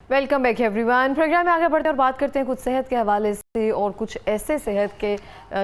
Welcome back everyone. Programme में आगे बढ़ते हैं और बात करते हैं कुछ सेहत के हवाले से और कुछ ऐसे सेहत के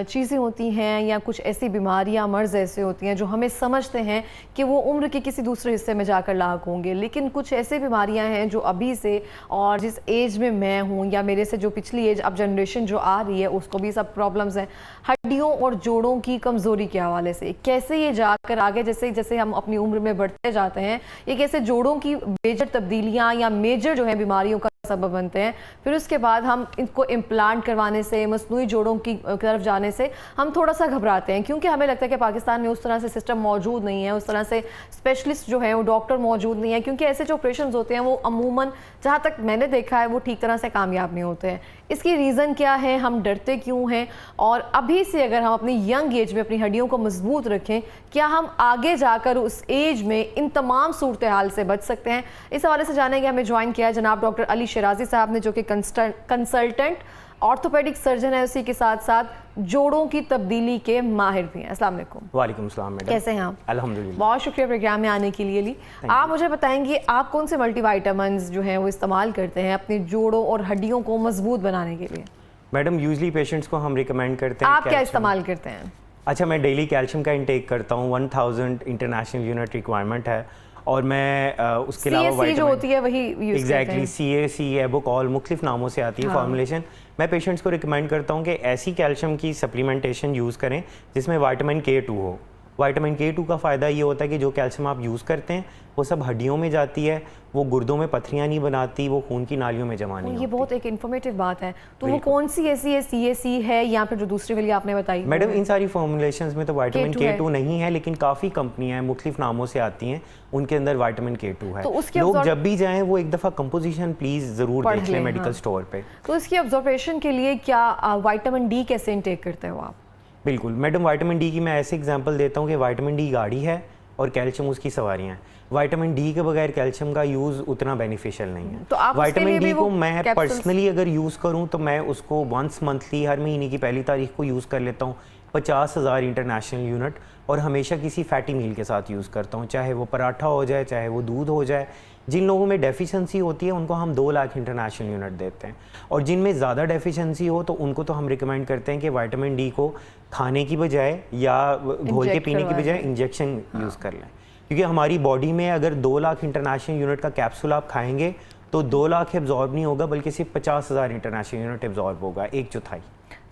चीज़ें होती हैं या कुछ ऐसी बीमारियां मर्ज़ ऐसे होती हैं जो हमें समझते हैं कि वो उम्र के किसी दूसरे हिस्से में जाकर लाक होंगे, लेकिन कुछ ऐसी बीमारियां हैं जो अभी से और जिस एज में मैं हूँ या मेरे से जो पिछली एज अब जनरेशन जो आ रही है उसको भी सब प्रॉब्लम्स हैं। हड्डियों और जोड़ों की कमज़ोरी के हवाले से कैसे ये जाकर आगे जैसे जैसे हम अपनी उम्र में बढ़ते जाते हैं ये कैसे जोड़ों की मेजर तब्दीलियाँ या मेजर जो है बीमारियों का सबब बनते हैं। फिर उसके बाद हम इनको इम्प्लांट करवाने से मसनूई जोड़ों की तरफ जाने से हम थोड़ा सा घबराते हैं, क्योंकि हमें लगता है कि पाकिस्तान में उस तरह से सिस्टम मौजूद नहीं है, उस तरह से स्पेशलिस्ट जो है वो डॉक्टर मौजूद नहीं है, क्योंकि ऐसे जो ऑपरेशन होते हैं वो अमूमन जहाँ तक मैंने देखा है वो ठीक तरह से कामयाब नहीं होते हैं। इसकी रीज़न क्या है, हम डरते क्यों हैं, और अभी से अगर हम अपनी यंग एज में अपनी हड्डियों को मजबूत रखें क्या हम आगे जाकर उस एज में इन तमाम सूरत हाल से बच सकते हैं। इस हवाले से जानेंगे। हमें ज्वाइन किया है जनाब डॉक्टर अली शिराजी साहब ने, जो कि कंसल्टेंट ऑर्थोपेडिक सर्जन है, उसी के साथ साथ जोड़ों की तब्दीली के माहिर भी हैं। अस्सलाम वालेकुम। वालेकुम सलाम मैडम, कैसे हैं आप? अल्हम्दुलिल्लाह। बहुत शुक्रिया प्रोग्राम में आने के लिए। आप मुझे बताएंगे आप कौन से मल्टीविटामिन्स जो हैं वो इस्तेमाल करते हैं अपने जोड़ों और हड्डियों को मजबूत बनाने के लिए? मैडम यूजली पेशेंट्स को हम रिकमेंड करते हैं। आप क्या इस्तेमाल करते हैं? अच्छा, मैं डेली कैल्शियम का इंटेक करता हूँ। 1000 इंटरनेशनल यूनिट रिक्वायरमेंट है, और मैं उसके अलावा जो होती है वही एग्जैक्टली CAC, एबोकॉल, मुख्तलिफ नामों से आती है फॉर्मुलेशन। मैं पेशेंट्स को रिकमेंड करता हूँ कि ऐसी कैल्शियम की सप्लीमेंटेशन यूज़ करें जिसमें विटामिन K2 हो। विटामिन K2 का फ़ायदा ये होता है कि जो कैल्शियम आप यूज़ करते हैं वो सब हड्डियों में जाती है, वो गुर्दों में पथरियाँ नहीं बनाती, वो खून की नालियों में जमा नहीं होती। ये बहुत एक इन्फॉर्मेटिव बात है। तो वो कौन सी ऐसी है, CAC है या फिर जो दूसरी वाली आपने बताई? मैडम इन सारी फॉर्मुलेशंस में तो विटामिन K2 नहीं है, लेकिन काफ़ी कंपनियां हैं मुख्तलिफ नामों से आती हैं, उनके अंदर विटामिन K2 है। तो लोग जब भी जाएं वो एक दफ़ा कंपोजिशन प्लीज़ ज़रूर देख लें मेडिकल स्टोर पे। तो इसकी ऑब्जर्वेशन के लिए क्या विटामिन D कैसे इनटेक करते हो आप? बिल्कुल मैडम, विटामिन D की मैं ऐसे एग्जांपल देता हूँ कि विटामिन D गाड़ी है और कैल्शियम उसकी सवारियाँ हैं। विटामिन D के बगैर कैल्शियम का यूज़ उतना बेनिफिशियल नहीं है। तो आप विटामिन D को मैं पर्सनली अगर यूज़ करूँ तो मैं उसको वंस मंथली हर महीने की पहली तारीख को यूज़ कर लेता हूँ 50,000 इंटरनेशनल यूनिट, और हमेशा किसी फैटी मील के साथ यूज़ करता हूँ, चाहे वो पराठा हो जाए चाहे वो दूध हो जाए। जिन लोगों में डेफिशिएंसी होती है उनको हम 2 लाख इंटरनेशनल यूनिट देते हैं, और जिनमें ज़्यादा डेफिशिएंसी हो तो उनको तो हम रिकमेंड करते हैं कि विटामिन D को खाने की बजाय या घोल के पीने की बजाय इंजेक्शन यूज़ कर लें, क्योंकि हमारी बॉडी में अगर 2 लाख इंटरनेशनल यूनिट का कैप्सूल आप खाएंगे तो 2 लाख एब्जॉर्ब नहीं होगा, बल्कि सिर्फ 50,000 इंटरनेशनल यूनिट एब्जॉर्ब होगा, 1/4।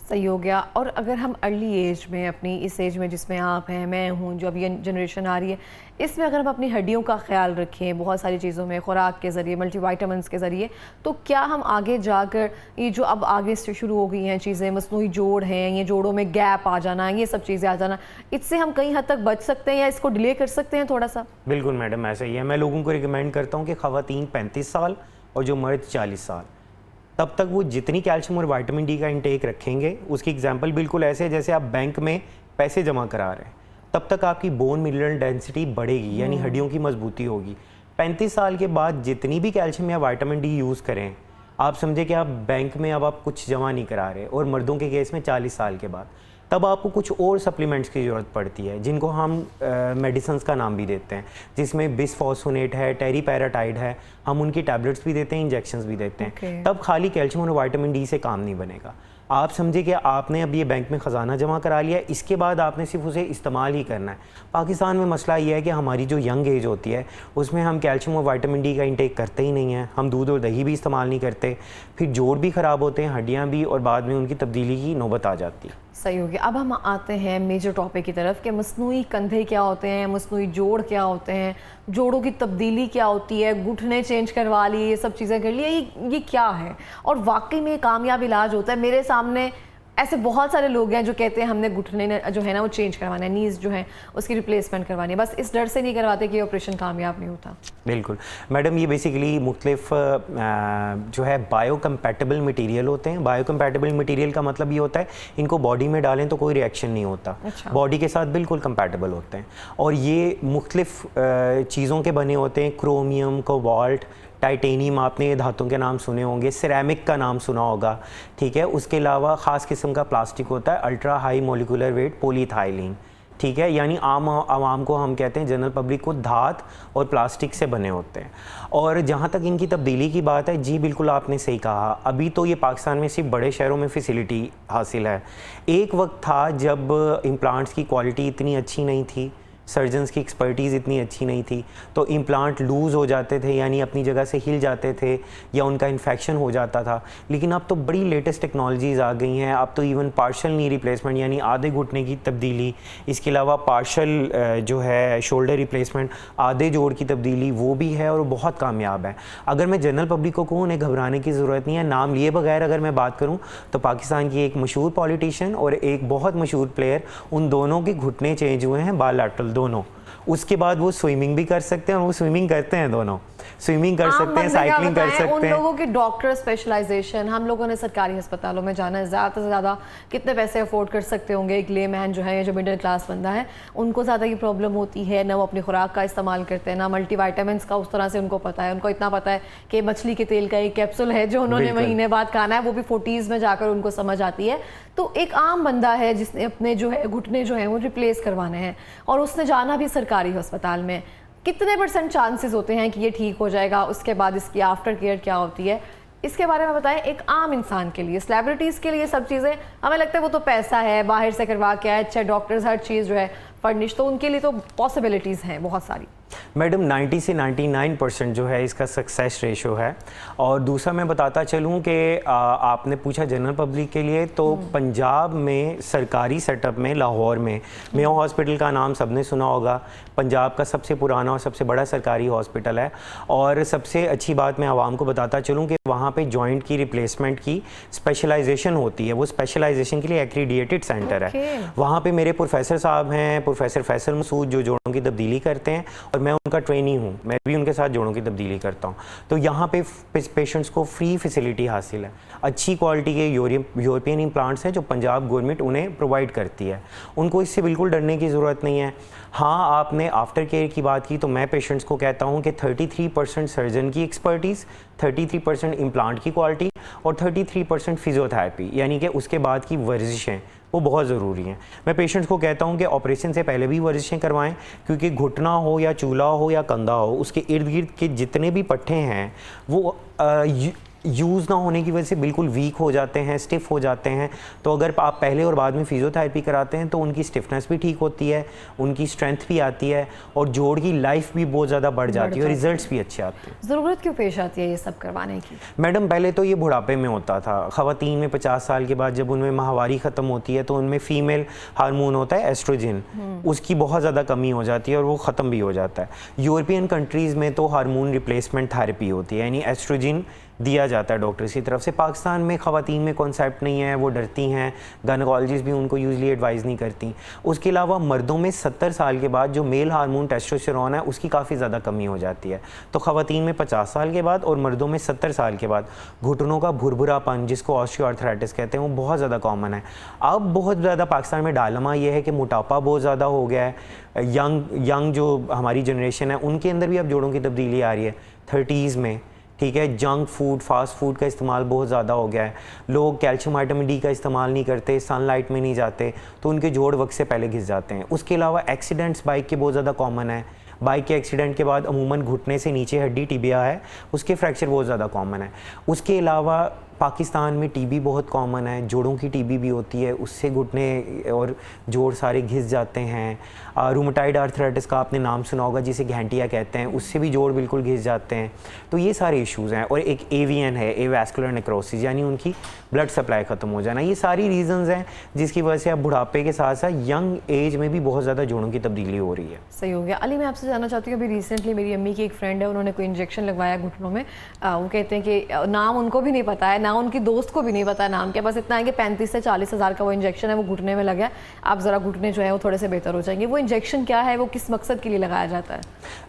सही हो गया। और अगर हम अर्ली एज में अपनी इस एज में जिसमें आप हैं, मैं हूँ, जो अभी जनरेशन आ रही है, इसमें अगर हम अपनी हड्डियों का ख्याल रखें बहुत सारी चीज़ों में, खुराक के ज़रिए, मल्टीविटामिन्स के ज़रिए, तो क्या हम आगे जाकर ये जो अब आगे से शुरू हो गई हैं चीज़ें, मसनूई जोड़ हैं, ये जोड़ों में गैप आ जाना, ये सब चीज़ें आ जाना, इससे हम कहीं हद तक बच सकते हैं या इसको डिले कर सकते हैं थोड़ा सा? बिल्कुल मैडम, ऐसा ही है। मैं लोगों को रिकमेंड करता हूँ कि ख़वातीन 35 साल और जो मर्द 40 साल, तब तक वो जितनी कैल्शियम और विटामिन D का इंटेक रखेंगे, उसकी एग्जांपल बिल्कुल ऐसे है जैसे आप बैंक में पैसे जमा करा रहे हैं, तब तक आपकी बोन मिनरल डेंसिटी बढ़ेगी, यानी हड्डियों की मजबूती होगी। 35 साल के बाद जितनी भी कैल्शियम या विटामिन D यूज़ करें, आप समझे कि आप बैंक में अब आप कुछ जमा नहीं करा रहे, और मर्दों के केस में 40 साल के बाद तब आपको कुछ और सप्लीमेंट्स की ज़रूरत पड़ती है, जिनको हम मेडिसिन्स का नाम भी देते हैं, जिसमें बिसफॉस्फोनेट है, टेरीपैराटाइड है, हम उनकी टैबलेट्स भी देते हैं, इंजेक्शंस भी देते हैं। तब खाली कैल्शियम और विटामिन D से काम नहीं बनेगा। आप समझे कि आपने अब ये बैंक में ख़जाना जमा करा लिया, इसके बाद आपने सिर्फ उसे इस्तेमाल ही करना है। पाकिस्तान में मसला ये है कि हमारी जो यंग एज होती है उसमें हम कैल्शियम और विटामिन D का इंटेक करते ही नहीं है, हम दूध और दही भी इस्तेमाल नहीं करते, फिर जोड़ भी ख़राब होते हैं, हड्डियाँ भी, और बाद में उनकी तब्दीली की नौबत आ जाती है। सही हो गया। अब हम आते हैं मेजर टॉपिक की तरफ कि मसनूई कंधे क्या होते हैं, मसनूई जोड़ क्या होते हैं, जोड़ों की तब्दीली क्या होती है, घुटने चेंज करवा लिए, ये सब चीज़ें कर लिए, ये क्या है और वाकई में कामयाब इलाज होता है? मेरे सामने ऐसे बहुत सारे लोग हैं जो कहते हैं हमने घुटने जो है ना वो चेंज करवाना है, नीज़ जो है उसकी रिप्लेसमेंट करवानी है, बस इस डर से नहीं करवाते कि ऑपरेशन कामयाब नहीं होता। बिल्कुल मैडम, ये बेसिकली मुख्तलिफ जो है बायोकम्पैटिबल मटीरियल होते हैं। बायोकम्पैटिबल मटीरियल का मतलब ये होता है इनको बॉडी में डालें तो कोई रिएक्शन नहीं होता, बॉडी के साथ बिल्कुल कंपैटिबल होते हैं, और ये मुख्तलिफ चीज़ों के बने होते हैं। क्रोमियम, कोबाल्ट, टाइटेनियम, आपने ये धातुओं के नाम सुने होंगे, सिरेमिक का नाम सुना होगा, ठीक है। उसके अलावा ख़ास किस्म का प्लास्टिक होता है, ultra high molecular weight polyethylene, ठीक है, यानी आम आवाम को हम कहते हैं, जनरल पब्लिक को धात और प्लास्टिक से बने होते हैं। और जहाँ तक इनकी तब्दीली की बात है, जी बिल्कुल आपने सही कहा, अभी तो ये पाकिस्तान में सिर्फ बड़े शहरों में फैसिलिटी हासिल है। एक वक्त था जब इम्प्लांट्स की क्वालिटी इतनी अच्छी नहीं थी, सर्जन्स की एक्सपर्टीज़ इतनी अच्छी नहीं थी, तो इम्प्लांट लूज़ हो जाते थे, यानी अपनी जगह से हिल जाते थे या उनका इन्फेक्शन हो जाता था। लेकिन अब तो बड़ी लेटेस्ट टेक्नोलॉजीज़ आ गई हैं, अब तो इवन पार्शल नी रिप्लेसमेंट यानी आधे घुटने की तब्दीली, इसके अलावा पार्शल जो है शोल्डर रिप्लेसमेंट, आधे जोड़ की तब्दीली, वो भी है और वो बहुत कामयाब है। अगर मैं जनरल पब्लिक को कहूँ, उन्हें घबराने की ज़रूरत नहीं है। नाम लिए बगैर अगर मैं बात करूँ तो पाकिस्तान की एक मशहूर पॉलिटिशियन और एक बहुत मशहूर प्लेयर, उन दोनों के घुटने चेंज हुए हैं, बायलैटरल दोनों। उसके बाद वो स्विमिंग भी कर सकते हैं और वो स्विमिंग करते हैं, दोनों स्विमिंग कर सकते हैं, साइकिलिंग कर सकते हैं। उन लोगों की डॉक्टर स्पेशलाइजेशन, हम लोगों ने सरकारी अस्पतालों में जाना है, ज़्यादा से ज़्यादा कितने पैसे अफोर्ड कर सकते होंगे। एक लेमैन जो है या जो मिडिल क्लास बंदा है, उनको ज़्यादा ये प्रॉब्लम होती है, ना वो अपनी खुराक का इस्तेमाल करते हैं, ना मल्टीविटामिन्स का उस तरह से उनको पता है। उनको इतना पता है कि मछली के तेल का एक कैप्सूल है जो उन्होंने महीने बाद खाना है, वो भी 40s में जाकर उनको समझ आती है। तो एक आम बंदा है जिसने अपने जो है घुटने जो हैं वो रिप्लेस करवाने हैं और उसने जाना भी सरकारी अस्पताल में, कितने % चांसेस होते हैं कि ये ठीक हो जाएगा? उसके बाद इसकी आफ्टर केयर क्या होती है, इसके बारे में बताएं। एक आम इंसान के लिए, सेलिब्रिटीज़ के लिए सब चीज़ें हमें लगता है वो तो पैसा है, बाहर से करवा के आए, अच्छे डॉक्टर्स, हर चीज़ जो है फर्निश, तो उनके लिए तो पॉसिबिलिटीज़ हैं बहुत सारी। मैडम 90 से 99% जो है इसका सक्सेस रेशो है। और दूसरा मैं बताता चलूँ कि आपने पूछा जनरल पब्लिक के लिए, तो पंजाब में सरकारी सेटअप में लाहौर में मेयो हॉस्पिटल का नाम सबने सुना होगा, पंजाब का सबसे पुराना और सबसे बड़ा सरकारी हॉस्पिटल है। और सबसे अच्छी बात मैं आवाम को बताता चलूँ कि वहाँ पे जॉइंट की रिप्लेसमेंट की स्पेशलाइजेशन होती है, वो स्पेशलाइजेशन के लिए एक्रीडिएटेड सेंटर है। वहाँ पे मेरे प्रोफेसर साहब हैं, प्रोफेसर फैसल मसूद, जो जोड़ों की तब्दीली करते हैं और मैं उनका ट्रेनी हूँ, मैं भी उनके साथ जोड़ों की तब्दीली करता हूँ। तो यहाँ पे पेशेंट्स को फ्री फैसिलिटी हासिल है, अच्छी क्वालिटी के यूरोपियन इम्प्लांट्स हैं जो पंजाब गवर्नमेंट उन्हें प्रोवाइड करती है। उनको इससे बिल्कुल डरने की ज़रूरत नहीं है। हाँ, आपने आफ्टर केयर की बात की, तो मैं पेशेंट्स को कहता हूँ कि 33% सर्जन की एक्सपर्टीज़, 33% इम्प्लांट की क्वालिटी और 33% फिजियोथेरेपी, यानी कि उसके बाद की वर्जिशें, वो बहुत ज़रूरी हैं। मैं पेशेंट्स को कहता हूँ कि ऑपरेशन से पहले भी वर्जिशें करवाएं, क्योंकि घुटना हो या चूल्हा हो या कंधा हो, उसके इर्द गिर्द के जितने भी पट्टे हैं वो यूज़ ना होने की वजह से बिल्कुल वीक हो जाते हैं, स्टिफ़ हो जाते हैं। तो अगर आप पहले और बाद में फिजियोथेरेपी कराते हैं तो उनकी स्टिफनेस भी ठीक होती है, उनकी स्ट्रेंथ भी आती है और जोड़ की लाइफ भी बहुत ज़्यादा बढ़ जाती है और रिजल्ट्स भी अच्छे आते हैं। ज़रूरत क्यों पेश आती है ये सब करवाने की? मैडम, पहले तो ये बुढ़ापे में होता था। ख़वातीन में 50 साल के बाद जब उनमें माहवारी ख़त्म होती है तो उनमें फ़ीमेल हार्मोन होता है एस्ट्रोजन, उसकी बहुत ज़्यादा कमी हो जाती है और वो ख़त्म भी हो जाता है। यूरोपियन कंट्रीज़ में तो हार्मोन रिप्लेसमेंट थेरेपी होती है, यानी एस्ट्रोजन दिया जाता है डॉक्टर्स की तरफ से। पाकिस्तान में ख़वातीन में कॉन्सेप्ट नहीं है, वो डरती हैं, गायनेकोलॉजिस्ट भी उनको यूजली एडवाइस नहीं करती। उसके अलावा मर्दों में 70 साल के बाद जो मेल हार्मोन टेस्टोस्टेरोन है उसकी काफ़ी ज़्यादा कमी हो जाती है। तो ख़वातीन में 50 साल के बाद और मर्दों में 70 साल के बाद घुटनों का भुरभुरापन, जिसको ऑस्टियोआर्थराइटिस कहते हैं, वो बहुत ज़्यादा कॉमन है। अब बहुत ज़्यादा पाकिस्तान में डायलेमा ये है कि मोटापा बहुत ज़्यादा हो गया है। यंग जो हमारी जनरेशन है उनके अंदर भी अब जोड़ों की तब्दीली आ रही है 30s में, ठीक है। जंक फूड, फास्ट फूड का इस्तेमाल बहुत ज़्यादा हो गया है। लोग कैल्शियम विटामिन डी का इस्तेमाल नहीं करते, सनलाइट में नहीं जाते, तो उनके जोड़ वक्त से पहले घिस जाते हैं। उसके अलावा एक्सीडेंट्स बाइक के बहुत ज़्यादा कॉमन है। बाइक के एक्सीडेंट के बाद अमूमन घुटने से नीचे हड्डी टिबिया है, उसके फ्रैक्चर बहुत ज़्यादा कॉमन है। उसके अलावा पाकिस्तान में टीबी बहुत कॉमन है, जोड़ों की टीबी भी होती है, उससे घुटने और जोड़ सारे घिस जाते हैं। रूमेटाइड आर्थराइटिस का आपने नाम सुना होगा, जिसे घैंटिया कहते हैं, उससे भी जोड़ बिल्कुल घिस जाते हैं। तो ये सारे इश्यूज़ हैं। और एक एवीएन है, एवास्कुलर नेक्रोसिस, यानी उनकी ब्लड सप्लाई ख़त्म हो जाना। ये सारी रीजंस हैं जिसकी वजह से अब बुढ़ापे के साथ साथ यंग एज में भी बहुत ज़्यादा जोड़ों की तब्दीली हो रही है। सही हो गया। अली, मैं आपसे जानना चाहती हूँ, अभी रिसेंटली मेरी अम्मी की एक फ्रेंड है, उन्होंने कोई इंजेक्शन लगवाया घुटनों में। वो कहते हैं कि नाम उनको भी नहीं पता है, ना उनकी दोस्त को भी नहीं पता नाम क्या, बस इतना है कि 35 से 40 हज़ार का वो इंजेक्शन है, वो घुटने में लगा है, आप ज़रा घुटने जो है वो थोड़े से बेहतर हो जाएंगे। वो इंजेक्शन क्या है, वो किस मकसद के लिए लगाया जाता है?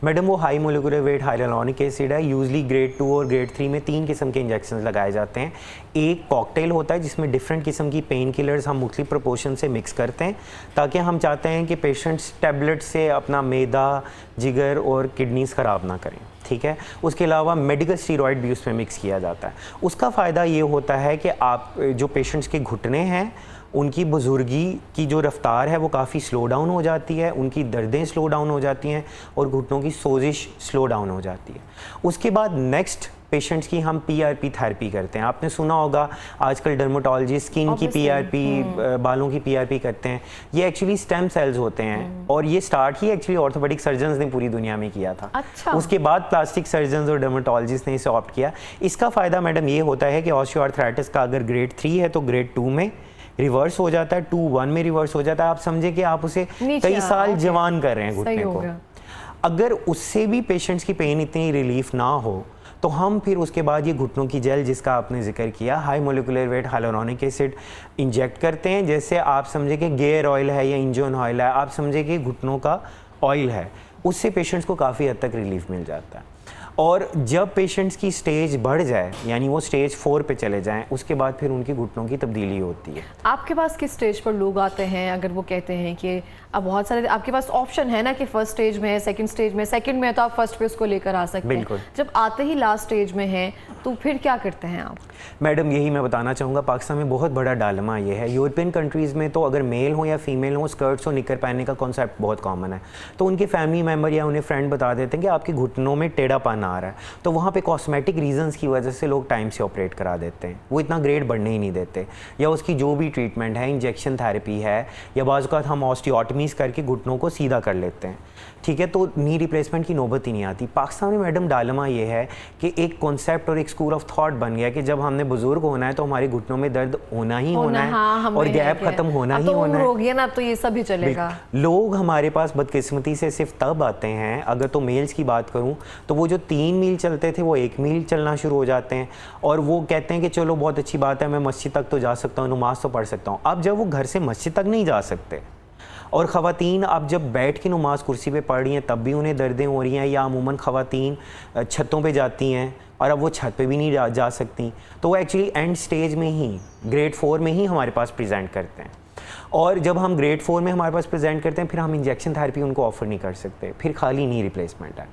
मैडम, वो high molecular weight hyaluronic acid है। यूजली ग्रेड 2 और ग्रेड 3 में 3 किस्म के इंजेक्शन लगाए जाते हैं। एक कॉकटेल होता है जिसमें डिफरेंट किस्म की पेन किलर्स हम मुख्तलिफ प्रोपोर्शन से मिक्स करते हैं, ताकि हम चाहते हैं कि पेशेंट्स टैबलेट से अपना मैदा, जिगर और किडनीज ख़राब ना करें, ठीक है। उसके अलावा मेडिकल स्टीरॉयड भी उसमें मिक्स किया जाता है। उसका फ़ायदा ये होता है कि आप जो पेशेंट्स के घुटने हैं उनकी बुजुर्गी की जो रफ्तार है वो काफ़ी स्लो डाउन हो जाती है, उनकी दर्दें स्लो डाउन हो जाती हैं और घुटनों की सोजिश स्लो डाउन हो जाती है। उसके बाद नेक्स्ट पेशेंट्स की हम पीआरपी थेरेपी करते हैं। आपने सुना होगा आजकल डर्मेटोलॉजिस्ट स्किन की पीआरपी, बालों की पीआरपी करते हैं। ये एक्चुअली स्टेम सेल्स होते हैं और ये स्टार्ट ही एक्चुअली ऑर्थोपेडिक सर्जन्स ने पूरी दुनिया में किया था। अच्छा। उसके बाद प्लास्टिक सर्जन्स और डर्मेटोलॉजिस्ट ने इसे ऑप्ट किया। इसका फ़ायदा मैडम ये होता है कि ऑस्टियोआर्थराइटिस का अगर ग्रेड 3 है तो ग्रेड 2 में रिवर्स हो जाता है, 2-1 में रिवर्स हो जाता है। आप समझे कि आप उसे कई साल जवान कर रहे हैं घुटने को। अगर उससे भी पेशेंट्स की पेन इतनी रिलीफ ना हो तो हम फिर उसके बाद ये घुटनों की जेल, जिसका आपने जिक्र किया, high molecular weight hyaluronic acid inject करते हैं। जैसे आप समझे कि गेयर ऑयल है या इंजन ऑयल है, आप समझे कि घुटनों का ऑयल है, उससे पेशेंट्स को काफ़ी हद तक रिलीफ मिल जाता है। और जब पेशेंट्स की स्टेज बढ़ जाए, यानी वो स्टेज 4 पे चले जाएं, उसके बाद फिर उनकी घुटनों की तब्दीली होती है। आपके पास किस स्टेज पर लोग आते हैं अगर वो कहते हैं कि अब बहुत सारे आपके पास ऑप्शन है ना कि फर्स्ट स्टेज में है, सेकंड स्टेज में, सेकंड में है तो आप फर्स्ट पे उसको लेकर आ सकते हैं। जब आते ही लास्ट स्टेज में है तो फिर क्या करते हैं आप? मैडम यही मैं बताना चाहूँगा, पाकिस्तान में बहुत बड़ा डालमा ये है। यूरोपियन कंट्रीज़ में तो अगर मेल हो या फीमेल हो, स्कर्ट्स और निकर पहनने का कॉन्सेप्ट बहुत कॉमन है। तो उनके फैमिली मेम्बर या उन्हें फ्रेंड बता देते हैं कि आपके घुटनों में टेढ़ापन आ रहा है, तो वहाँ पे कॉस्मेटिक रीजंस की वजह से लोग टाइम से ऑपरेट करा देते हैं। वो इतना ग्रेड बढ़ने ही नहीं देते, या उसकी जो भी ट्रीटमेंट है, इंजेक्शन थेरेपी है, या बाज़ औक़ात हम ऑस्टियोटमीज़ करके घुटनों को सीधा कर लेते हैं। ठीक है, तो नी रिप्लेसमेंट की नौबत ही नहीं आती। पाकिस्तान में मैडम डालमा ये है कि एक कॉन्सेप्ट और एक स्कूल ऑफ थॉट बन गया कि जब हमने बुजुर्ग होना है तो हमारे घुटनों में दर्द होना ही होना है, हाँ, और गैप खत्म होना ही होना है। हो गया ना, तो ये सब ही चलेगा। लोग हमारे पास बदकिस्मती से सिर्फ तब आते हैं, अगर तो मेल्स की बात करूं तो वो जो 3 मील चलते थे वो 1 मील चलना शुरू हो जाते हैं, और वो कहते हैं कि चलो बहुत अच्छी बात है, मैं मस्जिद तक तो जा सकता हूँ, नमाज तो पढ़ सकता हूँ। अब जब वो घर से मस्जिद तक नहीं जा सकते, और ख़वातीन अब जब बैठ के नमाज कुर्सी पे पढ़ रही हैं तब भी उन्हें दर्दें हो रही हैं, या अमूमन ख़वातीन छतों पे जाती हैं और अब वो छत पे भी नहीं जा सकती, तो वो एक्चुअली एंड स्टेज में ही ग्रेड 4 में ही हमारे पास प्रेजेंट करते हैं। और जब हम ग्रेड 4 में हमारे पास प्रेजेंट करते हैं, फिर हम इंजेक्शन थेरेपी उनको ऑफर नहीं कर सकते, फिर खाली नी रिप्लेसमेंट है।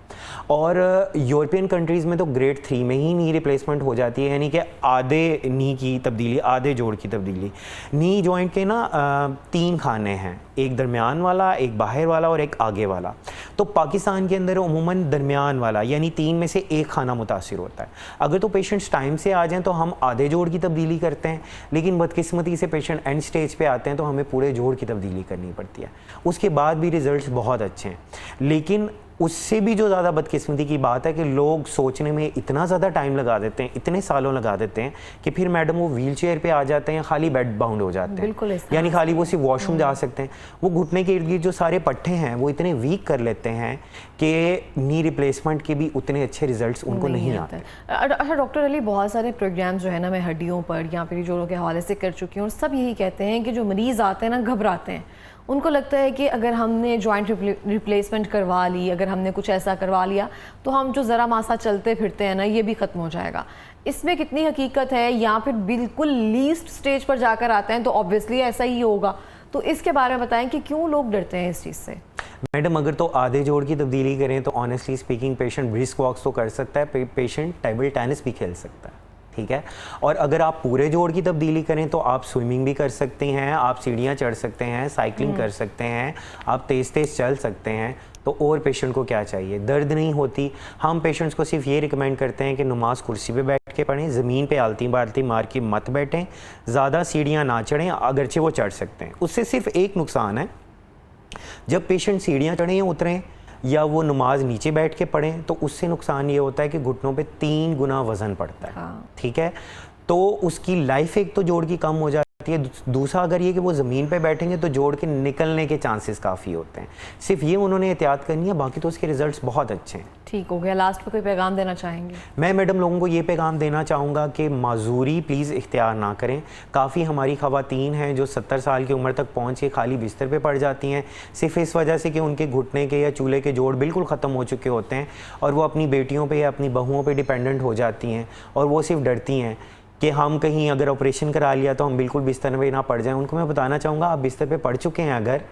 और यूरोपियन कंट्रीज़ में तो ग्रेड 3 में ही नी रिप्लेसमेंट हो जाती है, यानी कि आधे नी की तब्दीली, आधे जोड़ की तब्दीली। नी जॉइंट के ना 3 खाने हैं, एक दरमियान वाला, एक बाहर वाला और एक आगे वाला। तो पाकिस्तान के अंदर उमूमन दरमियान वाला यानी 3 में से एक खाना मुतासिर होता है। अगर तो पेशेंट्स टाइम से आ जाएं तो हम आधे जोड़ की तब्दीली करते हैं, लेकिन बदकिस्मती से पेशेंट एंड स्टेज पे आते हैं तो हमें पूरे जोड़ की तब्दीली करनी पड़ती है। उसके बाद भी रिजल्ट्स बहुत अच्छे हैं, लेकिन उससे भी जो ज़्यादा बदकिस्मती की बात है कि लोग सोचने में इतना ज़्यादा टाइम लगा देते हैं, इतने सालों लगा देते हैं कि फिर मैडम वो व्हील चेयर पर आ जाते हैं, खाली बेड बाउंड हो जाते हैं, यानी खाली वो सिर्फ वॉशरूम जा सकते हैं। वो घुटने के इर्द गिर्द जो सारे पट्टे हैं वो इतने वीक कर लेते हैं कि नी रिप्लेसमेंट के भी उतने अच्छे रिजल्ट्स उनको नहीं आते। अच्छा डॉक्टर अली, बहुत सारे प्रोग्राम्स जो है ना मैं हड्डियों पर या फिर जोड़ों के हवाले से कर चुकी हूँ, और सब यही कहते हैं कि जो मरीज़ आते हैं ना घबराते हैं, उनको लगता है कि अगर हमने जॉइंट रिप्लेसमेंट करवा ली, अगर हमने कुछ ऐसा करवा लिया तो हम जो ज़रा मासा चलते फिरते हैं ना ये भी ख़त्म हो जाएगा। इसमें कितनी हकीकत है, या फिर बिल्कुल लीस्ट स्टेज पर जाकर आते हैं तो ऑब्वियसली ऐसा ही होगा? तो इसके बारे में बताएं कि क्यों लोग डरते हैं इस चीज़ से। मैडम अगर तो आधे जोड़ की तब्दीली करें तो ऑनेस्टली स्पीकिंग पेशेंट ब्रिस्क वॉक्स तो कर सकता है, पेशेंट टेबल टेनिस भी खेल सकता है, ठीक है। और अगर आप पूरे जोड़ की तब्दीली करें तो आप स्विमिंग भी कर सकते हैं, आप सीढ़ियाँ चढ़ सकते हैं, साइकिलिंग कर सकते हैं, आप तेज़ तेज़ चल सकते हैं। तो और पेशेंट को क्या चाहिए? दर्द नहीं होती। हम पेशेंट्स को सिर्फ ये रिकमेंड करते हैं कि नमाज कुर्सी पे बैठ के पढ़ें, ज़मीन पे आलती बालती मार के मत बैठें, ज़्यादा सीढ़ियाँ ना चढ़ें, अगरचे वो चढ़ सकते हैं। उससे सिर्फ एक नुकसान है, जब पेशेंट सीढ़ियाँ चढ़ें या उतरें या वो नमाज नीचे बैठ के पढ़ें तो उससे नुकसान ये होता है कि घुटनों पे 3 गुना वज़न पड़ता है। हाँ। ठीक है, तो उसकी लाइफ एक तो जोड़ की कम हो जाती है, दूसरा अगर ये कि वो ज़मीन पे बैठेंगे तो जोड़ के निकलने के चांसेस काफ़ी होते हैं। सिर्फ ये उन्होंने एहतियात करनी है, बाकी तो उसके रिजल्ट्स बहुत अच्छे हैं। ठीक हो गया। लास्ट पे कोई पैगाम देना चाहेंगे? मैं मैडम लोगों को ये पैगाम देना चाहूँगा कि माजूरी प्लीज़ इख्तियार ना करें। काफ़ी हमारी ख़वातीन हैं जो 70 साल की उम्र तक पहुँच के खाली बिस्तर पे पड़ जाती हैं, सिर्फ इस वजह से कि उनके घुटने के या चूल्हे के जोड़ बिल्कुल ख़त्म हो चुके होते हैं, और वो अपनी बेटियों पर या अपनी बहुओं पर डिपेंडेंट हो जाती हैं, और वो सिर्फ डरती हैं कि हम कहीं अगर ऑपरेशन करा लिया तो हम बिल्कुल बिस्तर में ना पड़ जाएं। उनको मैं बताना चाहूँगा, आप बिस्तर पे पड़ चुके हैं अगर,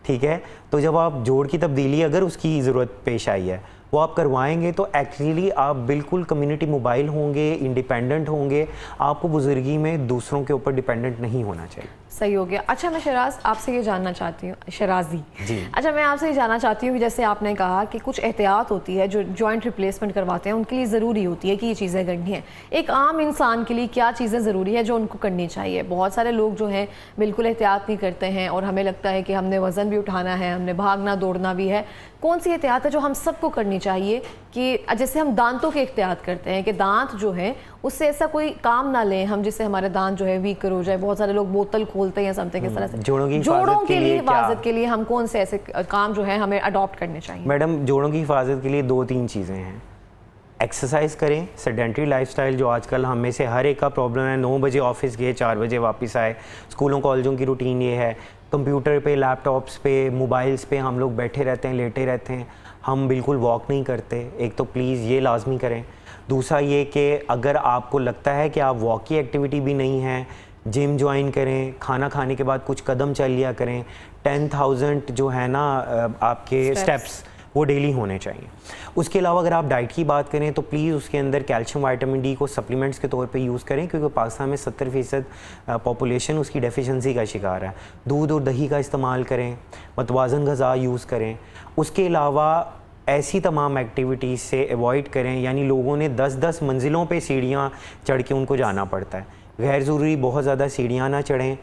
ठीक है, तो जब आप जोड़ की तब्दीली अगर उसकी ज़रूरत पेश आई है, वो आप करवाएंगे तो एक्चुअली आप बिल्कुल कम्युनिटी मोबाइल होंगे, इंडिपेंडेंट होंगे, आपको बुजुर्गी में दूसरों के ऊपर डिपेंडेंट नहीं होना चाहिए। सही हो गया। अच्छा, मैं शराज आपसे ये जानना चाहती हूँ, शराजी जी। अच्छा, मैं आपसे ये जानना चाहती हूँ कि जैसे आपने कहा कि कुछ एहतियात होती है जो जॉइंट रिप्लेसमेंट करवाते हैं उनके लिए ज़रूरी होती है कि ये चीज़ें करनी है। एक आम इंसान के लिए क्या चीज़ें ज़रूरी है जो उनको करनी चाहिए? बहुत सारे लोग जो हैं बिल्कुल एहतियात नहीं करते हैं और हमें लगता है कि हमने वज़न भी उठाना है, हमने भागना दौड़ना भी है। कौन सी एहतियात है जो हम सबको करनी चाहिए कि जैसे हम दांतों के एहतियात करते हैं कि दांत जो है उससे ऐसा कोई काम ना लें हम जिससे हमारे दांत जो है वीकर हो जाए। बहुत सारे लोग बोतल खोलते हैं समथिंग इस तरह से। जोड़ों के लिए हिफाजत के लिए हम कौन से ऐसे काम जो है हमें अडॉप्ट करने चाहिए? मैडम, जोड़ों की हिफाजत के लिए 2-3 चीज़ें हैं। एक्सरसाइज करें, सेडेंटरी लाइफस्टाइल जो आजकल हम में से हर एक का प्रॉब्लम है। 9 बजे ऑफिस गए, 4 बजे वापस आए। स्कूलों कॉलेजों की रूटीन ये है, कंप्यूटर पे, लैपटॉप्स पे, मोबाइल्स पे हम लोग बैठे रहते हैं, लेटे रहते हैं, हम बिल्कुल वॉक नहीं करते। एक तो प्लीज़ ये लाजमी करें। दूसरा ये कि अगर आपको लगता है कि आप वॉक की एक्टिविटी भी नहीं है, जिम ज्वाइन करें, खाना खाने के बाद कुछ कदम चल लिया करें। 10,000 जो है ना आपके स्टेप्स वो डेली होने चाहिए। उसके अलावा अगर आप डाइट की बात करें तो प्लीज़ उसके अंदर कैल्शियम, विटामिन डी को सप्लीमेंट्स के तौर पे यूज़ करें, क्योंकि पाकिस्तान में 70% पॉपुलेशन उसकी डेफिशिएंसी का शिकार है। दूध और दही का इस्तेमाल करें, मतवाज़न ग़िज़ा यूज़ करें। उसके अलावा ऐसी तमाम एक्टिविटीज़ से अवॉइड करें, यानी लोगों ने 10-10 मंजिलों पे सीढ़ियाँ चढ़ के उनको जाना पड़ता है। गैर ज़रूरी बहुत ज़्यादा सीढ़ियाँ ना चढ़ें।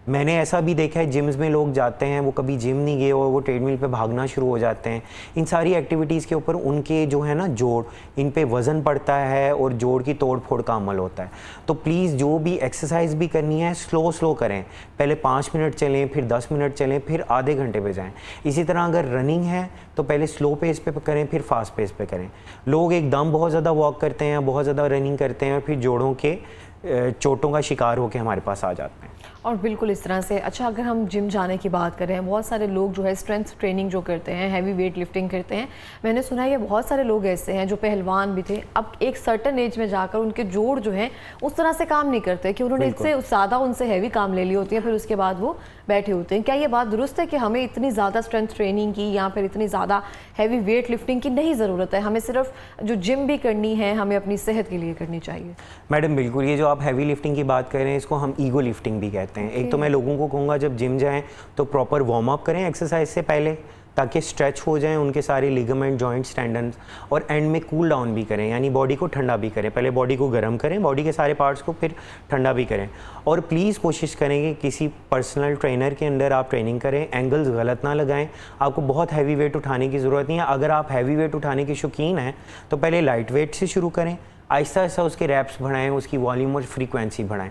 मैंने ऐसा भी देखा है, जिम्स में लोग जाते हैं, वो कभी जिम नहीं गए और वो ट्रेडमिल पे भागना शुरू हो जाते हैं। इन सारी एक्टिविटीज़ के ऊपर उनके जो है ना जोड़, इन पे वज़न पड़ता है और जोड़ की तोड़ फोड़ का अमल होता है। तो प्लीज़ जो भी एक्सरसाइज भी करनी है स्लो करें। पहले 5 मिनट चलें, फिर 10 मिनट चलें, फिर आधे घंटे पे जाएँ। इसी तरह अगर रनिंग है तो पहले स्लो पेस पे करें, फिर फास्ट पेस पे करें। लोग एकदम बहुत ज़्यादा वॉक करते हैं, बहुत ज़्यादा रनिंग करते हैं और फिर जोड़ों के चोटों का शिकार होकर हमारे पास आ जाते हैं। और बिल्कुल इस तरह से। अच्छा, अगर हम जिम जाने की बात करें, बहुत सारे लोग जो है स्ट्रेंथ ट्रेनिंग जो करते हैं, हैवी वेट लिफ्टिंग करते हैं। मैंने सुना है कि बहुत सारे लोग ऐसे हैं जो पहलवान भी थे, अब एक सर्टन एज में जाकर उनके जोड़ जो हैं उस तरह से काम नहीं करते कि उन्होंने इससे ज़्यादा उनसे हैवी काम ले ली होती है, फिर उसके बाद वो बैठे होते हैं। क्या ये बात दुरुस्त है कि हमें इतनी ज़्यादा स्ट्रेंथ ट्रेनिंग की या फिर इतनी ज़्यादा हैवी वेट लिफ्टिंग की नहीं ज़रूरत है? हमें सिर्फ जो जिम भी करनी है हमें अपनी सेहत के लिए करनी चाहिए? मैडम बिल्कुल, ये जो आप हैवी लिफ्टिंग की बात कर रहे हैं इसको हम ईगो लिफ्टिंग भी कहते हैं। एक तो मैं लोगों को कहूँगा जब जिम जाएं तो प्रॉपर वार्म अप करें एक्सरसाइज से पहले, ताकि स्ट्रेच हो जाएं उनके सारे लिगामेंट, जॉइंट्स, टेंडन्स, और एंड में कूल डाउन भी करें, यानी बॉडी को ठंडा भी करें। पहले बॉडी को गर्म करें, बॉडी के सारे पार्ट्स को, फिर ठंडा भी करें। और प्लीज़ कोशिश करें कि किसी पर्सनल ट्रेनर के अंडर आप ट्रेनिंग करें, एंगल्स गलत ना लगाएं। आपको बहुत हैवी वेट उठाने की ज़रूरत नहीं है। अगर आप हैवी वेट उठाने के शौकीन हैं तो पहले लाइट वेट से शुरू करें, आहिस्ता आहिस्ता उसके रैप्स बढ़ाएं, उसकी वॉल्यूम और फ्रीक्वेंसी बढ़ाएं।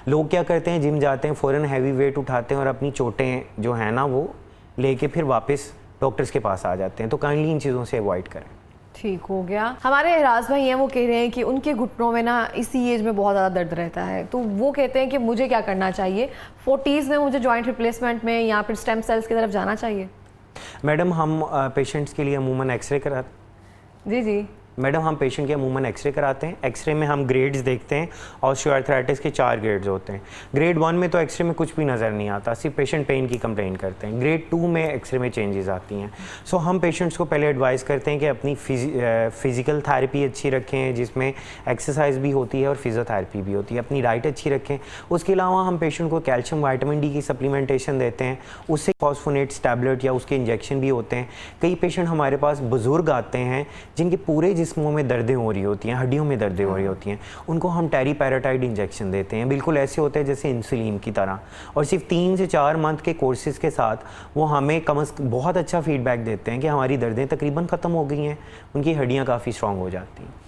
लोग क्या करते हैं, जिम जाते हैं, फ़ौरन हैवी वेट उठाते हैं और अपनी चोटें जो है ना वो लेके फिर वापस डॉक्टर्स के पास आ जाते हैं। तो काइंडली इन चीज़ों से अवॉइड करें। ठीक हो गया। हमारे एराज भाई हैं, वो कह रहे हैं कि उनके घुटनों में ना इसी एज में बहुत ज़्यादा दर्द रहता है, तो वो कहते हैं कि मुझे क्या करना चाहिए? 40s में मुझे जॉइंट रिप्लेसमेंट में या फिर स्टेम सेल्स की तरफ जाना चाहिए? मैडम हम पेशेंट्स के लिए अमूमन एक्सरे कराते जी मैडम हम पेशेंट के अमूमन एक्सरे कराते हैं। एक्सरे में हम ग्रेड्स देखते हैं। ऑस्टियोआर्थराइटिस के 4 ग्रेड्स होते हैं। ग्रेड 1 में तो एक्सरे में कुछ भी नज़र नहीं आता, सिर्फ पेशेंट पेन की कंप्लेन करते हैं। ग्रेड 2 में एक्सरे में चेंजेस आती हैं। सो हम पेशेंट्स को पहले एडवाइस करते हैं कि अपनी फिज़िकल थेरेपी अच्छी रखें, जिसमें एक्सरसाइज भी होती है और फिजियोथेरेपी भी होती है। अपनी डाइट अच्छी रखें। उसके अलावा हम पेशेंट को कैल्शियम, विटामिन डी की सप्लीमेंटेशन देते हैं, उससे फॉस्फोनेट्स टैबलेट या उसके इंजेक्शन भी होते हैं। कई पेशेंट हमारे पास बुज़ुर्ग आते हैं जिनके पूरे जिस्मों में दर्दें हो रही होती हैं, हड्डियों में दर्दें हो रही होती हैं, उनको हम टेरीपैराटाइड इंजेक्शन देते हैं। बिल्कुल ऐसे होते हैं जैसे इंसुलिन की तरह, और सिर्फ 3 से 4 मंथ के कोर्सेज़ के साथ वो हमें बहुत अच्छा फीडबैक देते हैं कि हमारी दर्दें तकरीबन ख़त्म हो गई हैं, उनकी हड्डियाँ काफ़ी स्ट्रॉन्ग हो जाती हैं।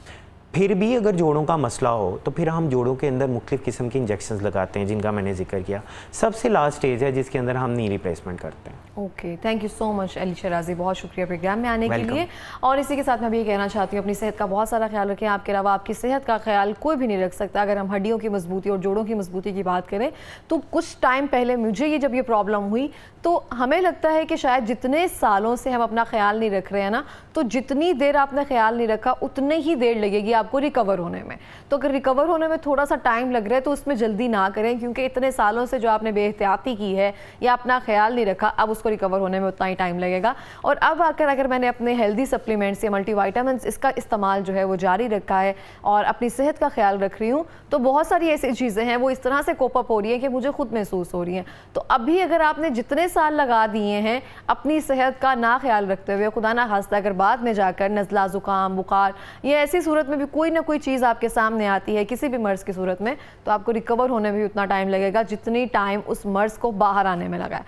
फिर भी अगर जोड़ों का मसला हो तो फिर हम जोड़ों के अंदर मुख्तलिफ़ किस्म के इंजेक्शंस लगाते हैं, जिनका मैंने जिक्र किया। सबसे लास्ट स्टेज है जिसके अंदर हम नी रिप्लेसमेंट करते हैं। Okay, thank you so much Ali Shirazi, बहुत शुक्रिया प्रोग्राम में आने के लिए। और इसी के साथ मैं भी ये कहना चाहती हूँ, अपनी सेहत का बहुत सारा ख्याल रखें। आपके अलावा आपकी सेहत का ख्याल कोई भी नहीं रख सकता। अगर हम हड्डियों की मजबूती और जोड़ों की मजबूती की बात करें तो कुछ टाइम पहले मुझे जब ये प्रॉब्लम हुई तो हमें लगता है कि शायद जितने सालों से हम अपना ख्याल नहीं रख रहे हैं ना, तो जितनी देर आपने ख्याल नहीं रखा उतनी ही देर लगेगी आपको रिकवर होने में। तो अगर रिकवर होने में थोड़ा सा टाइम लग रहा है तो उसमें जल्दी ना करें, क्योंकि इतने सालों से जो आपने बेहतियाती की है या अपना ख्याल नहीं रखा, अब उसको रिकवर होने में उतना ही टाइम लगेगा। और अब आकर अगर मैंने अपने हेल्दी सप्लीमेंट्स या मल्टीविटामिन्स इसका इस्तेमाल जो है वो जारी रखा है और अपनी सेहत का ख्याल रख रही हूँ, तो बहुत सारी ऐसी चीज़ें हैं वो इस तरह से कोप अप हो रही हैं कि मुझे खुद महसूस हो रही हैं। तो अभी अगर आपने जितने साल लगा दिए हैं अपनी सेहत का ना ख्याल रखते हुए, खुदा ना खास्ता अगर बाद में जाकर नज़ला, ज़ुकाम, बुखार या ऐसी सूरत में भी कोई ना कोई चीज़ आपके सामने आती है किसी भी मर्ज़ की सूरत में, तो आपको रिकवर होने में भी उतना टाइम लगेगा जितनी टाइम उस मर्ज़ को बाहर आने में लगा है।